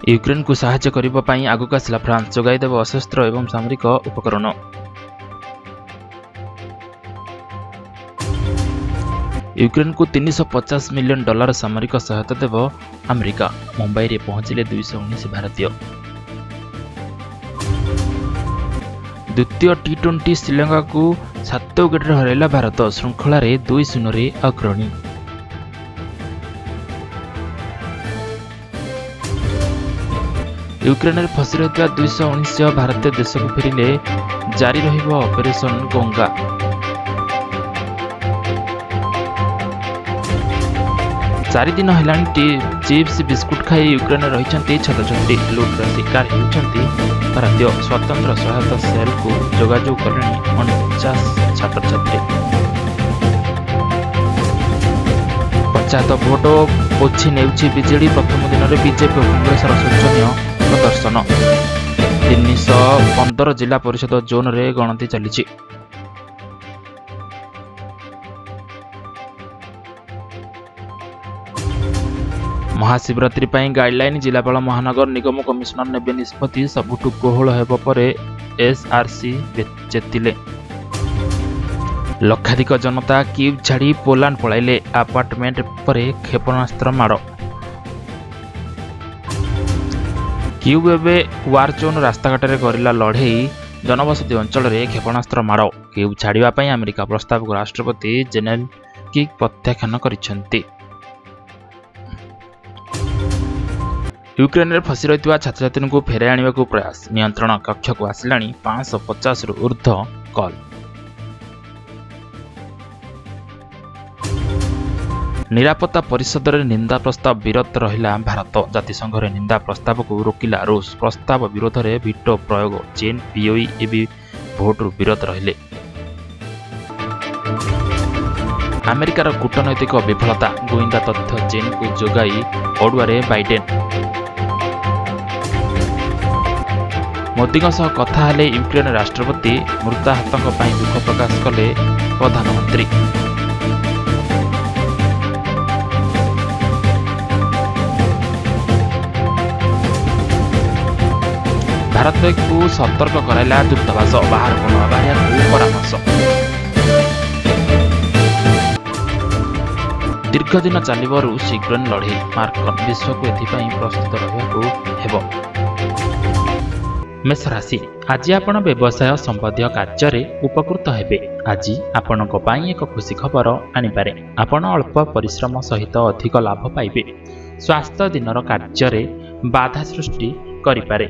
ୟୁକ୍ରେନକୁ ସାହାଯ୍ୟ କରିବା ପାଇଁ ଆଗକୁ ଆସିଲା ଫ୍ରାନ୍ସ, ଯୋଗାଇଦେବ ଅସ୍ତ୍ର ଏବଂ ସାମରିକ ଉପକରଣ। ୟୁକ୍ରେନକୁ $350 ମିଲିୟନ ସାମରିକ ସହାୟତା ଦେବ ଆମେରିକା। ମୁମ୍ବାଇରେ ପହଞ୍ଚିଲେ 219 ଭାରତୀୟ। ଦ୍ୱିତୀୟ ଟି-20 ଶ୍ରୀଲଙ୍କାକୁ 7 ୱିକେଟରେ ହରାଇଲା ଭାରତ। ଶୃଙ୍ଖଳାରେ 2-0ରେ ଅଗ୍ରଣୀ। ୟୁକ୍ରେନରେ ଫସି ରହିଥିବା 219 ଭାରତୀୟ ଦେଶକୁ ଫେରିଲେ ଜାରି ରହିବ ଅପରେସନ ଗଙ୍ଗା। ଚାରି ଦିନ ହେଲାଣି ଚିପ୍ସ ବିସ୍କୁଟ ଖାଇ ୟୁକ୍ରେନରେ ରହିଛନ୍ତି ଛାତ୍ରଛାତ୍ରୀ। ଲୁଟ୍ର ଶିକାର ହେଉଛନ୍ତି ଭାରତୀୟ। ସ୍ୱତନ୍ତ୍ର ସହାୟତା ସେଲ୍କୁ ଯୋଗାଯୋଗ କଲେଣି 49 ଛାତ୍ରଛାତ୍ରୀ। ପଞ୍ଚାୟତ ଭୋଟ ପୋଛି ନେଉଛି ବିଜେଡି। ପ୍ରଥମ ଦିନରେ ବିଜେପି ଓ କଂଗ୍ରେସର ଶୋଚନୀୟ ପ୍ରଦର୍ଶନ। 315 ଜିଲ୍ଲା ପରିଷଦ ଜୋନରେ ଗଣତି ଚାଲିଛି। ମହାଶିବରାତ୍ରି ପାଇଁ ଗାଇଡଲାଇନ। ଜିଲ୍ଲାପାଳ ମହାନଗର ନିଗମ କମିଶନର ନେବେ ନିଷ୍ପତ୍ତି। ସବୁଠୁ କୋହଳ ହେବ ପରେ ଏସ୍ଆର୍ସି ଚେତିଲେ। ଲକ୍ଷାଧିକ ଜନତା କିଭ୍ ଛାଡ଼ି ପୋଲାଣ୍ଡ ପଳାଇଲେ। ଆପାର୍ଟମେଣ୍ଟ ପରେ କ୍ଷେପଣାସ୍ତ୍ର ମାଡ଼। କିଭ୍ ଏବେ ୱାର୍ ଜୋନ୍। ରାସ୍ତାଘାଟରେ କରିଲା ଲଢ଼େଇ। ଜନବସତି ଅଞ୍ଚଳରେ କ୍ଷେପଣାସ୍ତ୍ର ମାଡ଼। କିଭ୍ ଛାଡ଼ିବା ପାଇଁ ଆମେରିକା ପ୍ରସ୍ତାବକୁ ରାଷ୍ଟ୍ରପତି ଜେଲେନ୍ସ୍କି ପ୍ରତ୍ୟାଖ୍ୟାନ କରିଛନ୍ତି। ୟୁକ୍ରେନରେ ଫସି ରହିଥିବା ଛାତ୍ରଛାତ୍ରୀଙ୍କୁ ଫେରାଇ ଆଣିବାକୁ ପ୍ରୟାସ। ନିୟନ୍ତ୍ରଣ କକ୍ଷକୁ ଆସିଲାଣି 550ରୁ ଉର୍ଦ୍ଧ୍ୱ କଲ୍। ନିରାପତ୍ତା ପରିଷଦରେ ନିନ୍ଦା ପ୍ରସ୍ତାବ ବିରୋଧ ରହିଲା ଭାରତ। ଜାତିସଂଘରେ ନିନ୍ଦା ପ୍ରସ୍ତାବକୁ ରୋକିଲା ରୁଷ। ପ୍ରସ୍ତାବ ବିରୋଧରେ ଭିଟୋ ପ୍ରୟୋଗ। ଚୀନ ପିଓଇ ବି ଭୋଟରୁ ବିରୋଧ ରହିଲେ। ଆମେରିକାର କୂଟନୈତିକ ବିଫଳତା। ଗୁଇନ୍ଦା ତଥ୍ୟ ଚୀନକୁ ଯୋଗାଇ ଅଡୁଆରେ ବାଇଡେନ୍। ମୋଦିଙ୍କ ସହ କଥା ହେଲେ ୟୁକ୍ରେନ ରାଷ୍ଟ୍ରପତି। ମୃତାହତଙ୍କ ପାଇଁ ଦୁଃଖ ପ୍ରକାଶ କଲେ ପ୍ରଧାନମନ୍ତ୍ରୀ। ଭାରତକୁ ସତର୍କ କରାଇଲା ଦୂତାବାସ। ବାହାରକୁ ନ ବାହାରିବାକୁ ପରାମର୍ଶ। ଦୀର୍ଘ ଦିନ ଚାଲିବ ରୁଷ ୟୁକ୍ରେନ ଲଢ଼େଇ। ମାର୍କନ ବିଶ୍ୱକୁ ଏଥିପାଇଁ ପ୍ରସ୍ତୁତ ରହିବାକୁ ହେବ। ମେଷ ରାଶି। ଆଜି ଆପଣ ବ୍ୟବସାୟ ସମ୍ବନ୍ଧୀୟ କାର୍ଯ୍ୟରେ ଉପକୃତ ହେବେ। ଆଜି ଆପଣଙ୍କ ପାଇଁ ଏକ ଖୁସି ଖବର ଆଣିପାରେ। ଆପଣ ଅଳ୍ପ ପରିଶ୍ରମ ସହିତ ଅଧିକ ଲାଭ ପାଇବେ। ସ୍ୱାସ୍ଥ୍ୟ ଦିନର କାର୍ଯ୍ୟରେ ବାଧା ସୃଷ୍ଟି କରିପାରେ।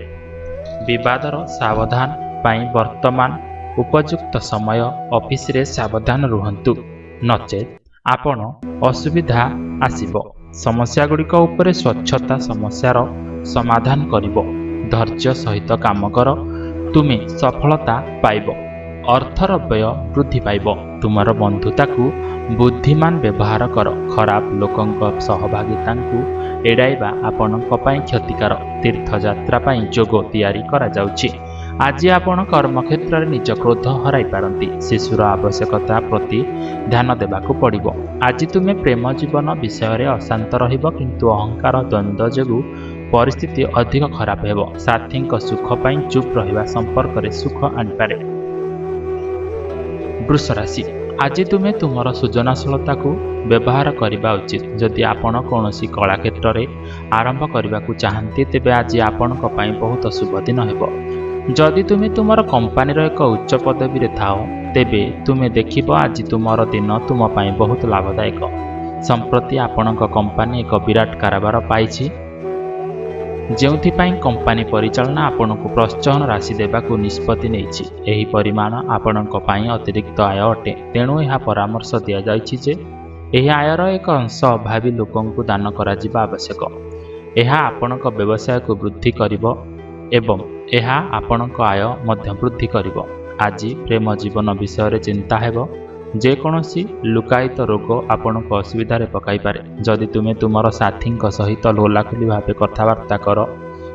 ବିବାଦର ସାବଧାନ ପାଇଁ ବର୍ତ୍ତମାନ ଉପଯୁକ୍ତ ସମୟ। ଅଫିସରେ ସାବଧାନ ରୁହନ୍ତୁ, ନଚେତ୍ ଆପଣ ଅସୁବିଧା ଆସିବ। ସମସ୍ୟାଗୁଡ଼ିକ ଉପରେ ସ୍ୱଚ୍ଛତା ସମସ୍ୟାର ସମାଧାନ କରିବ। ଧୈର୍ଯ୍ୟ ସହିତ କାମ କର, ତୁମେ ସଫଳତା ପାଇବ। ଅର୍ଥର ବ୍ୟୟ ବୃଦ୍ଧି ପାଇବ। ତୁମର ବନ୍ଧୁତାକୁ ବୁଦ୍ଧିମାନ ବ୍ୟବହାର କର। ଖରାପ ଲୋକଙ୍କ ସହଭାଗିତାଙ୍କୁ ଏଡ଼ାଇବା ଆପଣଙ୍କ ପାଇଁ କ୍ଷତିକାର। ତୀର୍ଥଯାତ୍ରା ପାଇଁ ଯୋଗ ତିଆରି କରାଯାଉଛି। ଆଜି ଆପଣ କର୍ମକ୍ଷେତ୍ରରେ ନିଜ କ୍ରୋଧ ହରାଇ ପାରନ୍ତି। ଶିଶୁର ଆବଶ୍ୟକତା ପ୍ରତି ଧ୍ୟାନ ଦେବାକୁ ପଡ଼ିବ। ଆଜି ତୁମେ ପ୍ରେମ ଜୀବନ ବିଷୟରେ ଅଶାନ୍ତ ରହିବ, କିନ୍ତୁ ଅହଙ୍କାର ଦ୍ୱନ୍ଦ୍ୱ ଯୋଗୁଁ ପରିସ୍ଥିତି ଅଧିକ ଖରାପ ହେବ। ସାଥୀଙ୍କ ସୁଖ ପାଇଁ ଚୁପ୍ ରହିବା ସମ୍ପର୍କରେ ସୁଖ ଆଣିପାରେ। ବୃଷ ରାଶି। ଆଜି ତୁମେ ତୁମର ସୃଜନଶୀଳତାକୁ ବ୍ୟବହାର କରିବା ଉଚିତ। ଯଦି ଆପଣ କୌଣସି କଳା କ୍ଷେତ୍ରରେ ଆରମ୍ଭ କରିବାକୁ ଚାହାନ୍ତି, ତେବେ ଆଜି ଆପଣଙ୍କ ପାଇଁ ବହୁତ ଶୁଭ ଦିନ ହେବ। ଯଦି ତୁମେ ତୁମର କମ୍ପାନୀର ଏକ ଉଚ୍ଚ ପଦବୀରେ ଥାଅ, ତେବେ ତୁମେ ଦେଖିବ ଆଜି ତୁମର ଦିନ ତୁମ ପାଇଁ ବହୁତ ଲାଭଦାୟକ। ସମ୍ପ୍ରତି ଆପଣଙ୍କ କମ୍ପାନୀ ଏକ ବିରାଟ କାରବାର ପାଇଛି, ଯେଉଁଥିପାଇଁ କମ୍ପାନୀ ପରିଚାଳନା ଆପଣଙ୍କୁ ପ୍ରୋତ୍ସାହନ ରାଶି ଦେବାକୁ ନିଷ୍ପତ୍ତି ନେଇଛି। ଏହି ପରିମାଣ ଆପଣଙ୍କ ପାଇଁ ଅତିରିକ୍ତ ଆୟ ଅଟେ। ତେଣୁ ଏହା ପରାମର୍ଶ ଦିଆଯାଇଛି ଯେ ଏହି ଆୟର ଏକ ଅଂଶ ଅଭାବୀ ଲୋକଙ୍କୁ ଦାନ କରାଯିବା ଆବଶ୍ୟକ। ଏହା ଆପଣଙ୍କ ବ୍ୟବସାୟକୁ ବୃଦ୍ଧି କରିବ ଏବଂ ଏହା ଆପଣଙ୍କ ଆୟ ମଧ୍ୟ ବୃଦ୍ଧି କରିବ। ଆଜି ପ୍ରେମ ଜୀବନ ବିଷୟରେ ଚିନ୍ତା ହେବ। ଯେକୌଣସି ଲୁକାୟିତ ରୋଗ ଆପଣଙ୍କୁ ଅସୁବିଧାରେ ପକାଇପାରେ। ଯଦି ତୁମେ ତୁମର ସାଥୀଙ୍କ ସହିତ ଖୋଲାଖୋଲି ଭାବେ କଥାବାର୍ତ୍ତା କର,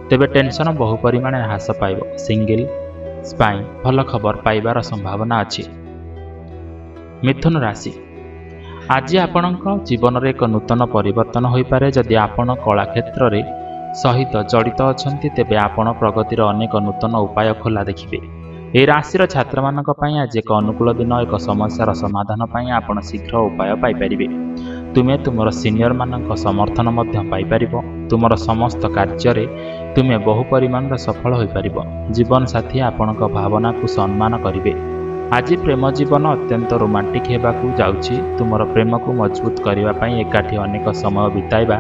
ତେବେ ଟେନସନ ବହୁ ପରିମାଣରେ ହ୍ରାସ ପାଇବ। ସିଙ୍ଗଲ୍ସ ପାଇଁ ଭଲ ଖବର ପାଇବାର ସମ୍ଭାବନା ଅଛି। ମିଥୁନ ରାଶି। ଆଜି ଆପଣଙ୍କ ଜୀବନରେ ଏକ ନୂତନ ପରିବର୍ତ୍ତନ ହୋଇପାରେ। ଯଦି ଆପଣ କଳା କ୍ଷେତ୍ରରେ ସହିତ ଜଡ଼ିତ ଅଛନ୍ତି ତେବେ ଆପଣ ପ୍ରଗତିର ଅନେକ ନୂତନ ଉପାୟ ଖୋଲା ଦେଖିବେ। ଏହି ରାଶିର ଛାତ୍ରମାନଙ୍କ ପାଇଁ ଆଜି ଏକ ଅନୁକୂଳ ଦିନ। ଏକ ସମସ୍ୟାର ସମାଧାନ ପାଇଁ ଆପଣ ଶୀଘ୍ର ଉପାୟ ପାଇପାରିବେ। ତୁମେ ତୁମର ସିନିୟରମାନଙ୍କ ସମର୍ଥନ ମଧ୍ୟ ପାଇପାରିବ। ତୁମର ସମସ୍ତ କାର୍ଯ୍ୟରେ ତୁମେ ବହୁ ପରିମାଣରେ ସଫଳ ହୋଇପାରିବ। ଜୀବନସାଥୀ ଆପଣଙ୍କ ଭାବନାକୁ ସମ୍ମାନ କରିବେ। ଆଜି ପ୍ରେମ ଜୀବନ ଅତ୍ୟନ୍ତ ରୋମାଣ୍ଟିକ୍ ହେବାକୁ ଯାଉଛି। ତୁମର ପ୍ରେମକୁ ମଜବୁତ କରିବା ପାଇଁ ଏକାଠି ଅନେକ ସମୟ ବିତାଇବା,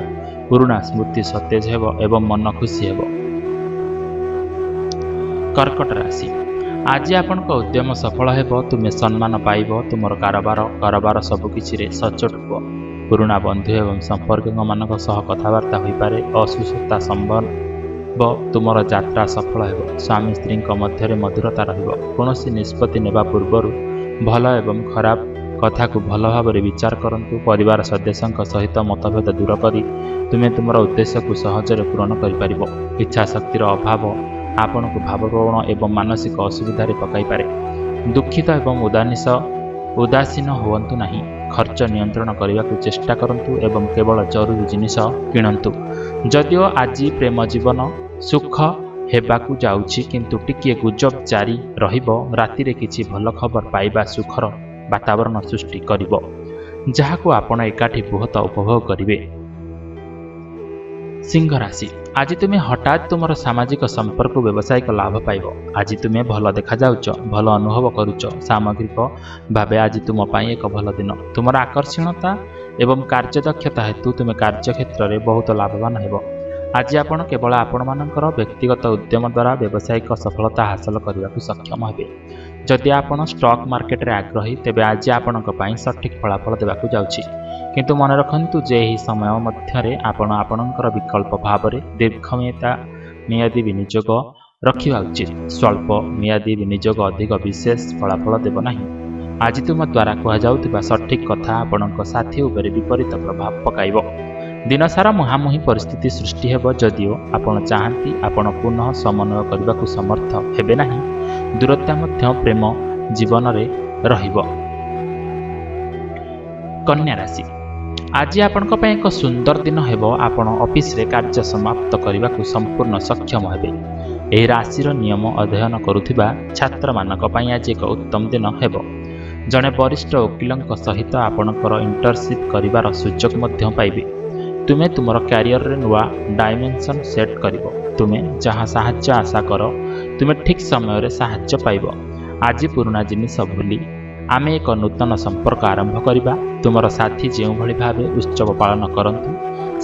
ପୁରୁଣା ସ୍ମୃତି ସତେଜ ହେବ ଏବଂ ମନ ଖୁସି ହେବ। କର୍କଟ ରାଶି, ଆଜି ଆପଣଙ୍କ ଉଦ୍ୟମ ସଫଳ ହେବ। ତୁମେ ସମ୍ମାନ ପାଇବ। ତୁମର କାରବାର ସବୁକିଛିରେ ସଚ୍ଚୋଟ ହୁଅ। ପୁରୁଣା ବନ୍ଧୁ ଏବଂ ସମ୍ପର୍କୀୟମାନଙ୍କ ସହ କଥାବାର୍ତ୍ତା ହୋଇପାରେ। ଅସୁସ୍ଥତା ସମ୍ଭବ। ତୁମର ଯାତ୍ରା ସଫଳ ହେବ। ସ୍ୱାମୀ ସ୍ତ୍ରୀଙ୍କ ମଧ୍ୟରେ ମଧୁରତା ରହିବ। କୌଣସି ନିଷ୍ପତ୍ତି ନେବା ପୂର୍ବରୁ ଭଲ ଏବଂ ଖରାପ କଥାକୁ ଭଲ ଭାବରେ ବିଚାର କରନ୍ତୁ। ପରିବାର ସଦସ୍ୟଙ୍କ ସହିତ ମତଭେଦ ଦୂର କରି ତୁମେ ତୁମର ଉଦ୍ଦେଶ୍ୟକୁ ସହଜରେ ପୂରଣ କରିପାରିବ। ଇଚ୍ଛାଶକ୍ତିର ଅଭାବ ଆପଣଙ୍କୁ ଭାବପ୍ରବଣ ଏବଂ ମାନସିକ ଅସୁବିଧାରେ ପକାଇପାରେ। ଦୁଃଖିତ ଏବଂ ଉଦାସୀନ ହୁଅନ୍ତୁ ନାହିଁ। ଖର୍ଚ୍ଚ ନିୟନ୍ତ୍ରଣ କରିବାକୁ ଚେଷ୍ଟା କରନ୍ତୁ ଏବଂ କେବଳ ଜରୁରୀ ଜିନିଷ କିଣନ୍ତୁ। ଯଦିଓ ଆଜି ପ୍ରେମ ଜୀବନ ସୁଖ ହେବାକୁ ଯାଉଛି, କିନ୍ତୁ ଟିକିଏ ଗୁଜବ ଜାରି ରହିବ। ରାତିରେ କିଛି ଭଲ ଖବର ପାଇବା ସୁଖର ବାତାବରଣ ସୃଷ୍ଟି କରିବ, ଯାହାକୁ ଆପଣ ଏକାଠି ବହୁତ ଉପଭୋଗ କରିବେ। ସିଂହ ରାଶି, ଆଜି ତୁମେ ହଠାତ୍ ତୁମର ସାମାଜିକ ସମ୍ପର୍କ ବ୍ୟବସାୟିକ ଲାଭ ପାଇବ। ଆଜି ତୁମେ ଭଲ ଦେଖାଯାଉଛ, ଭଲ ଅନୁଭବ କରୁଛ। ସାମଗ୍ରିକ ଭାବେ ଆଜି ତୁମ ପାଇଁ ଏକ ଭଲ ଦିନ। ତୁମର ଆକର୍ଷଣୀୟତା ଏବଂ କାର୍ଯ୍ୟଦକ୍ଷତା ହେତୁ ତୁମେ କାର୍ଯ୍ୟକ୍ଷେତ୍ରରେ ବହୁତ ଲାଭବାନ ହେବ। ଆଜି ଆପଣ କେବଳ ଆପଣମାନଙ୍କର ବ୍ୟକ୍ତିଗତ ଉଦ୍ୟମ ଦ୍ୱାରା ବ୍ୟବସାୟିକ ସଫଳତା ହାସଲ କରିବାକୁ ସକ୍ଷମ ହେବେ। ଯଦି ଆପଣ ଷ୍ଟକ୍ ମାର୍କେଟରେ ଆଗ୍ରହୀ, ତେବେ ଆଜି ଆପଣଙ୍କ ପାଇଁ ସଠିକ୍ ଫଳାଫଳ ଦେବାକୁ ଯାଉଛି। କିନ୍ତୁ ମନେ ରଖନ୍ତୁ ଯେ ଏହି ସମୟ ମଧ୍ୟରେ ଆପଣ ଆପଣଙ୍କର ବିକଳ୍ପ ଭାବରେ ଦୀର୍ଘମିଆଦୀ ବିନିଯୋଗ ରଖିବା ଉଚିତ। ସ୍ୱଳ୍ପ ମିଆଦୀ ବିନିଯୋଗ ଅଧିକ ବିଶେଷ ଫଳାଫଳ ଦେବ ନାହିଁ। ଆଜି ତୁମ ଦ୍ୱାରା କୁହାଯାଉଥିବା ସଠିକ୍ କଥା ଆପଣଙ୍କ ସାଥୀ ଉପରେ ବିପରୀତ ପ୍ରଭାବ ପକାଇବ। ଦିନସାରା ମୁହାଁମୁହିଁ ପରିସ୍ଥିତି ସୃଷ୍ଟି ହେବ। ଯଦିଓ ଆପଣ ଚାହାନ୍ତି, ଆପଣ ପୁନଃ ସମନ୍ୱୟ କରିବାକୁ ସମର୍ଥ ହେବେ ନାହିଁ। ଦୂରତା ମଧ୍ୟ ପ୍ରେମ ଜୀବନରେ ରହିବ। କନ୍ୟା ରାଶି, ଆଜି ଆପଣଙ୍କ ପାଇଁ ଏକ ସୁନ୍ଦର ଦିନ ହେବ। ଆପଣ ଅଫିସରେ କାର୍ଯ୍ୟ ସମାପ୍ତ କରିବାକୁ ସମ୍ପୂର୍ଣ୍ଣ ସକ୍ଷମ ହେବେ। ଏହି ରାଶିର ନିୟମ ଅଧ୍ୟୟନ କରୁଥିବା ଛାତ୍ରମାନଙ୍କ ପାଇଁ ଆଜି ଏକ ଉତ୍ତମ ଦିନ ହେବ। ଜଣେ ବରିଷ୍ଠ ଓକିଲଙ୍କ ସହିତ ଆପଣଙ୍କର ଇଣ୍ଟର୍ନସିପ୍ କରିବାର ସୁଯୋଗ ମଧ୍ୟ ପାଇବେ। ତୁମେ ତୁମର କ୍ୟାରିୟରରେ ନୂଆ ଡାଇମେନ୍ସନ ସେଟ୍ କରିବ। ତୁମେ ଯାହା ସାହାଯ୍ୟ ଆଶା କର, ତୁମେ ଠିକ୍ ସମୟରେ ସାହାଯ୍ୟ ପାଇବ। ଆଜି ପୁରୁଣା ଜିନିଷ ଭୁଲି ଆମେ ଏକ ନୂତନ ସମ୍ପର୍କ ଆରମ୍ଭ କରିବା। ତୁମର ସାଥୀ ଯେଉଁଭଳି ଭାବେ ଉତ୍ସବ ପାଳନ କରନ୍ତି,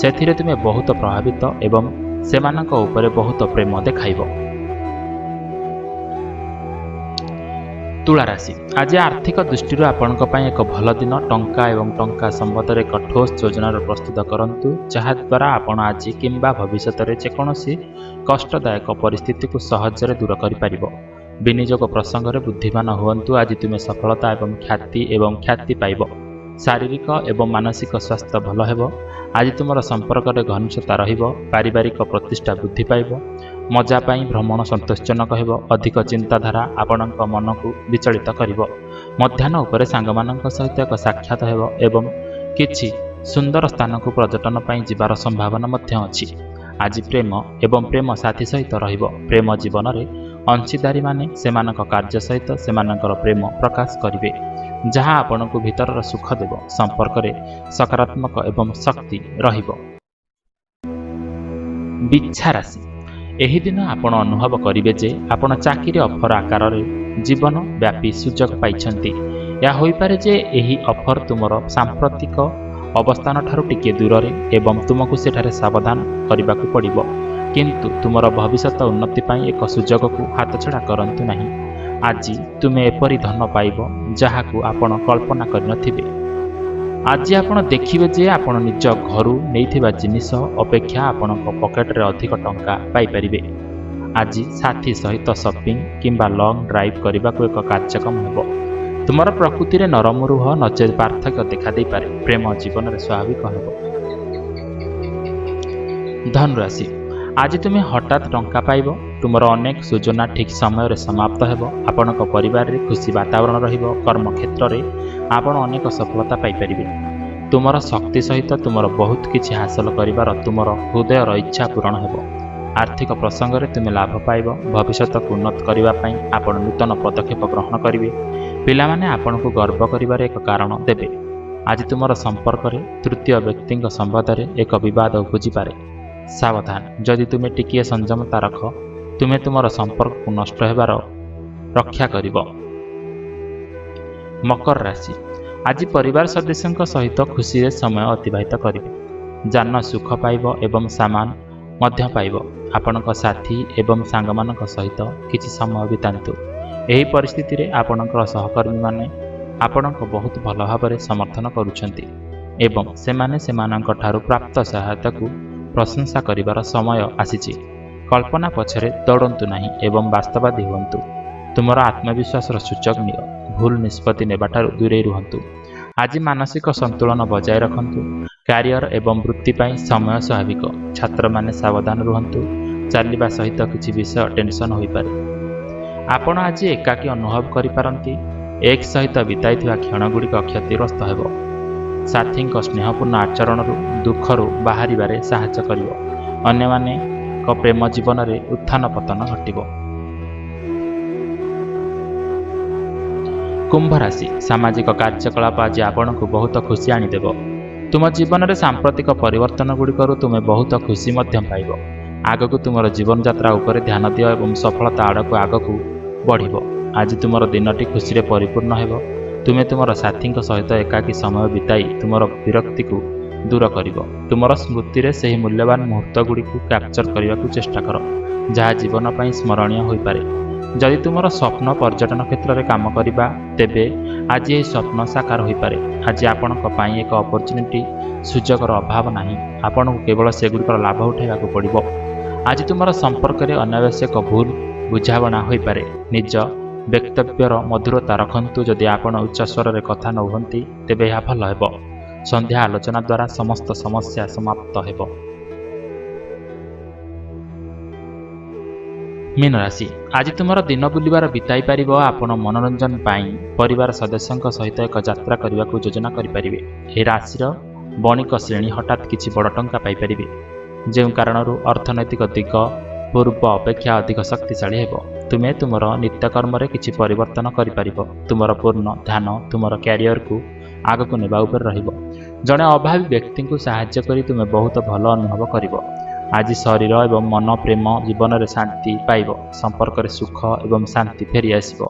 ସେଥିରେ ତୁମେ ବହୁତ ପ୍ରଭାବିତ ଏବଂ ସେମାନଙ୍କ ଉପରେ ବହୁତ ପ୍ରେମ ଦେଖାଇବ। ତୁଳା ରାଶି, ଆଜି ଆର୍ଥିକ ଦୃଷ୍ଟିରୁ ଆପଣଙ୍କ ପାଇଁ ଏକ ଭଲ ଦିନ। ଟଙ୍କା ଏବଂ ଟଙ୍କା ସମ୍ବନ୍ଧରେ ଏକ ଠୋସ୍ ଯୋଜନାର ପ୍ରସ୍ତୁତ କରନ୍ତୁ, ଯାହାଦ୍ୱାରା ଆପଣ ଆଜି କିମ୍ବା ଭବିଷ୍ୟତରେ ଯେକୌଣସି କଷ୍ଟଦାୟକ ପରିସ୍ଥିତିକୁ ସହଜରେ ଦୂର କରିପାରିବ। ବିନିଯୋଗ ପ୍ରସଙ୍ଗରେ ବୁଦ୍ଧିମାନ ହୁଅନ୍ତୁ। ଆଜି ତୁମେ ସଫଳତା ଏବଂ ଖ୍ୟାତି ପାଇବ। ଶାରୀରିକ ଏବଂ ମାନସିକ ସ୍ୱାସ୍ଥ୍ୟ ଭଲ ହେବ। ଆଜି ତୁମର ସମ୍ପର୍କରେ ଘନିଷ୍ଠତା ରହିବ। ପାରିବାରିକ ପ୍ରତିଷ୍ଠା ବୃଦ୍ଧି ପାଇବ। ମଜା ପାଇଁ ଭ୍ରମଣ ସନ୍ତୋଷଜନକ ହେବ। ଅଧିକ ଚିନ୍ତାଧାରା ଆପଣଙ୍କ ମନକୁ ବିଚଳିତ କରିବ। ମଧ୍ୟାହ୍ନ ଉପରେ ସାଙ୍ଗମାନଙ୍କ ସହିତ ଏକ ସାକ୍ଷାତ ହେବ ଏବଂ କିଛି ସୁନ୍ଦର ସ୍ଥାନକୁ ପର୍ଯ୍ୟଟନ ପାଇଁ ଯିବାର ସମ୍ଭାବନା ମଧ୍ୟ ଅଛି। ଆଜି ପ୍ରେମ ଏବଂ ପ୍ରେମ ସାଥୀ ସହିତ ରହିବ। ପ୍ରେମ ଜୀବନରେ ଅଂଶୀଦାରୀମାନେ ସେମାନଙ୍କ କାର୍ଯ୍ୟ ସହିତ ସେମାନଙ୍କର ପ୍ରେମ ପ୍ରକାଶ କରିବେ, ଯାହା ଆପଣଙ୍କୁ ଭିତରର ସୁଖ ଦେବ। ସମ୍ପର୍କରେ ସକାରାତ୍ମକ ଏବଂ ଶକ୍ତି ରହିବ। ବିଛା ରାଶି, ଏହି ଦିନ ଆପଣ ଅନୁଭବ କରିବେ ଯେ ଆପଣ ଚାକିରି ଅଫର ଆକାରରେ ଜୀବନ ବ୍ୟାପୀ ସୁଯୋଗ ପାଇଛନ୍ତି। ଏହା ହୋଇପାରେ ଯେ ଏହି ଅଫର ତୁମର ସାମ୍ପ୍ରତିକ ଅବସ୍ଥାନଠାରୁ ଟିକିଏ ଦୂରରେ ଏବଂ ତୁମକୁ ସେଠାରେ ସାବଧାନ କରିବାକୁ ପଡ଼ିବ। କିନ୍ତୁ ତୁମର ଭବିଷ୍ୟତ ଉନ୍ନତି ପାଇଁ ଏକ ସୁଯୋଗକୁ ହାତଛଡ଼ା କରନ୍ତୁ ନାହିଁ। ଆଜି ତୁମେ ଏପରି ଧନ ପାଇବ ଯାହାକୁ ଆପଣ କଳ୍ପନା କରିନଥିବେ। ଆଜି ଆପଣ ଦେଖିବେ ଯେ ଆପଣ ନିଜ ଘରୁ ନେଇଥିବା ଜିନିଷ ଅପେକ୍ଷା ଆପଣଙ୍କ ପକେଟରେ ଅଧିକ ଟଙ୍କା ପାଇପାରିବେ। ଆଜି ସାଥୀ ସହିତ ସପିଂ କିମ୍ବା ଲଙ୍ଗ୍ ଡ୍ରାଇଭ୍ କରିବାକୁ ଏକ କାର୍ଯ୍ୟକ୍ରମ ହେବ। ତୁମର ପ୍ରକୃତିରେ ନରମ ରୁହ, ନଚେତ୍ ପାର୍ଥକ୍ୟ ଦେଖାଦେଇପାରେ। ପ୍ରେମ ଜୀବନରେ ସ୍ୱାଭାବିକ ହେବ। ଧନୁରାଶି, ଆଜି ତୁମେ ହଠାତ୍ ଟଙ୍କା ପାଇବ। ତୁମର ଅନେକ ଯୋଜନା ଠିକ୍ ସମୟରେ ସମାପ୍ତ ହେବ। ଆପଣଙ୍କ ପରିବାରରେ ଖୁସି ବାତାବରଣ ରହିବ। କର୍ମକ୍ଷେତ୍ରରେ ଆପଣ ଅନେକ ସଫଳତା ପାଇପାରିବେ। ତୁମର ଶକ୍ତି ସହିତ ତୁମର ବହୁତ କିଛି ହାସଲ କରିବାର ତୁମର ହୃଦୟର ଇଚ୍ଛା ପୂରଣ ହେବ। ଆର୍ଥିକ ପ୍ରସଙ୍ଗରେ ତୁମେ ଲାଭ ପାଇବ। ଭବିଷ୍ୟତକୁ ଉନ୍ନତ କରିବା ପାଇଁ ଆପଣ ନୂତନ ପଦକ୍ଷେପ ଗ୍ରହଣ କରିବେ। ପିଲାମାନେ ଆପଣଙ୍କୁ ଗର୍ବ କରିବାରେ ଏକ କାରଣ ଦେବେ। ଆଜି ତୁମର ସମ୍ପର୍କରେ ତୃତୀୟ ବ୍ୟକ୍ତିଙ୍କ ସମ୍ବନ୍ଧରେ ଏକ ବିବାଦ ଉପୁଜିପାରେ। ସାବଧାନ, ଯଦି ତୁମେ ଟିକିଏ ସଂଯମତା ରଖ, ତୁମେ ତୁମର ସମ୍ପର୍କକୁ ନଷ୍ଟ ହେବାର ରକ୍ଷା କରିବ। ମକର ରାଶି, ଆଜି ପରିବାର ସଦସ୍ୟଙ୍କ ସହିତ ଖୁସିରେ ସମୟ ଅତିବାହିତ କରିବେ। ଯାନ ସୁଖ ପାଇବ ଏବଂ ସାମାନ ମଧ୍ୟ ପାଇବ। ଆପଣଙ୍କ ସାଥୀ ଏବଂ ସାଙ୍ଗମାନଙ୍କ ସହିତ କିଛି ସମୟ ବିତାନ୍ତୁ। ଏହି ପରିସ୍ଥିତିରେ ଆପଣଙ୍କର ସହକର୍ମୀମାନେ ଆପଣଙ୍କ ବହୁତ ଭଲ ଭାବରେ ସମର୍ଥନ କରୁଛନ୍ତି ଏବଂ ସେମାନେ ସେମାନଙ୍କ ଠାରୁ ପ୍ରାପ୍ତ ସହାୟତାକୁ ପ୍ରଶଂସା କରିବାର ସମୟ ଆସିଛି। କଳ୍ପନା ପଛରେ ଦୌଡ଼ନ୍ତୁ ନାହିଁ ଏବଂ ବାସ୍ତବବାଦୀ ହୁଅନ୍ତୁ। ତୁମର ଆତ୍ମବିଶ୍ୱାସର ସୁଯୋଗ ନିଅ। ଭୁଲ ନିଷ୍ପତ୍ତି ନେବାଠାରୁ ଦୂରେଇ ରୁହନ୍ତୁ। ଆଜି ମାନସିକ ସନ୍ତୁଳନ ବଜାୟ ରଖନ୍ତୁ। କ୍ୟାରିୟର ଏବଂ ବୃତ୍ତି ପାଇଁ ସମୟ ସ୍ୱାଭାବିକ। ଛାତ୍ରମାନେ ସାବଧାନ ରୁହନ୍ତୁ। ଚାଲିବା ସହିତ କିଛି ବିଷୟ ଟେନସନ୍ ହୋଇପାରେ। ଆପଣ ଆଜି ଏକାକୀ ଅନୁଭବ କରିପାରନ୍ତି। ଏକ୍ସ ସହିତ ବିତାଇଥିବା କ୍ଷଣଗୁଡ଼ିକ କ୍ଷତିଗ୍ରସ୍ତ ହେବ। ସାଥୀଙ୍କ ସ୍ନେହପୂର୍ଣ୍ଣ ଆଚରଣରୁ ଦୁଃଖରୁ ବାହାରିବାରେ ସାହାଯ୍ୟ କରିବ। ଅନ୍ୟମାନଙ୍କ ପ୍ରେମ ଜୀବନରେ ଉତ୍ଥାନ ପତନ ଘଟିବ। କୁମ୍ଭ ରାଶି, ସାମାଜିକ କାର୍ଯ୍ୟକଳାପ ଆଜି ଆପଣଙ୍କୁ ବହୁତ ଖୁସି ଆଣିଦେବ। ତୁମ ଜୀବନରେ ସାମ୍ପ୍ରତିକ ପରିବର୍ତ୍ତନଗୁଡ଼ିକରୁ ତୁମେ ବହୁତ ଖୁସି ମଧ୍ୟ ପାଇବ। ଆଗକୁ ତୁମର ଜୀବନଯାତ୍ରା ଉପରେ ଧ୍ୟାନ ଦିଅ ଏବଂ ସଫଳତା ଆଗକୁ ବଢ଼ିବ। ଆଜି ତୁମର ଦିନଟି ଖୁସିରେ ପରିପୂର୍ଣ୍ଣ ହେବ। ତୁମେ ତୁମର ସାଥୀଙ୍କ ସହିତ ଏକାକୀ ସମୟ ବିତାଇ ତୁମର ବିରକ୍ତିକୁ ଦୂର କରିବ। ତୁମର ସ୍ମୃତିରେ ସେହି ମୂଲ୍ୟବାନ ମୁହୂର୍ତ୍ତଗୁଡ଼ିକୁ କ୍ୟାପଚର କରିବାକୁ ଚେଷ୍ଟା କର, ଯାହା ଜୀବନ ପାଇଁ ସ୍ମରଣୀୟ ହୋଇପାରେ। ଯଦି ତୁମର ସ୍ୱପ୍ନ ପର୍ଯ୍ୟଟନ କ୍ଷେତ୍ରରେ କାମ କରିବା, ତେବେ ଆଜି ଏହି ସ୍ୱପ୍ନ ସାକାର ହୋଇପାରେ। ଆଜି ଆପଣଙ୍କ ପାଇଁ ଏକ ଅପରଚ୍ୟୁନିଟି ସୁଯୋଗର ଅଭାବ ନାହିଁ। ଆପଣଙ୍କୁ କେବଳ ସେଗୁଡ଼ିକର ଲାଭ ଉଠାଇବାକୁ ପଡ଼ିବ। ଆଜି ତୁମର ସମ୍ପର୍କରେ ଅନାବଶ୍ୟକ ଭୁଲ ବୁଝାମଣା ହୋଇପାରେ। ନିଜ ବକ୍ତବ୍ୟର ମଧୁରତା ରଖନ୍ତୁ। ଯଦି ଆପଣ ଉଚ୍ଚ ସ୍ୱରରେ କଥା ନ ହୁଅନ୍ତି, ତେବେ ଏହା ଭଲ ହେବ। ସନ୍ଧ୍ୟା ଆଲୋଚନା ଦ୍ୱାରା ସମସ୍ତ ସମସ୍ୟା ସମାପ୍ତ ହେବ। ମୀନ ରାଶି, ଆଜି ତୁମର ଦିନ ବୁଲିବାର ବିତାଇ ପାରିବ। ଆପଣ ମନୋରଞ୍ଜନ ପାଇଁ ପରିବାର ସଦସ୍ୟଙ୍କ ସହିତ ଏକ ଯାତ୍ରା କରିବାକୁ ଯୋଜନା କରିପାରିବେ। ଏହି ରାଶିର ବଣିକ ଶ୍ରେଣୀ ହଠାତ୍ କିଛି ବଡ଼ ଟଙ୍କା ପାଇପାରିବେ, ଯେଉଁ କାରଣରୁ ଅର୍ଥନୈତିକ ଦିଗ ପୂର୍ବ ଅପେକ୍ଷା ଅଧିକ ଶକ୍ତିଶାଳୀ ହେବ। ତୁମେ ତୁମର ନିତ୍ୟକର୍ମରେ କିଛି ପରିବର୍ତ୍ତନ କରିପାରିବ। ତୁମର ପୂର୍ଣ୍ଣ ଧ୍ୟାନ ତୁମର କ୍ୟାରିୟରକୁ ଆଗକୁ ନେବା ଉପରେ ରହିବ। ଜଣେ ଅଭାବୀ ବ୍ୟକ୍ତିଙ୍କୁ ସାହାଯ୍ୟ କରି ତୁମେ ବହୁତ ଭଲ ଅନୁଭବ କରିବ। ଆଜି ଶରୀର ଏବଂ ମନ ପ୍ରେମ ଜୀବନରେ ଶାନ୍ତି ପାଇବ। ସମ୍ପର୍କରେ ସୁଖ ଏବଂ ଶାନ୍ତି ଫେରିଆସିବ।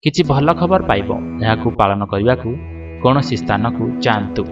କିଛି ଭଲ ଖବର ପାଇବ। ଏହାକୁ ପାଳନ କରିବାକୁ କୌଣସି ସ୍ଥାନକୁ ଯାଆନ୍ତୁ।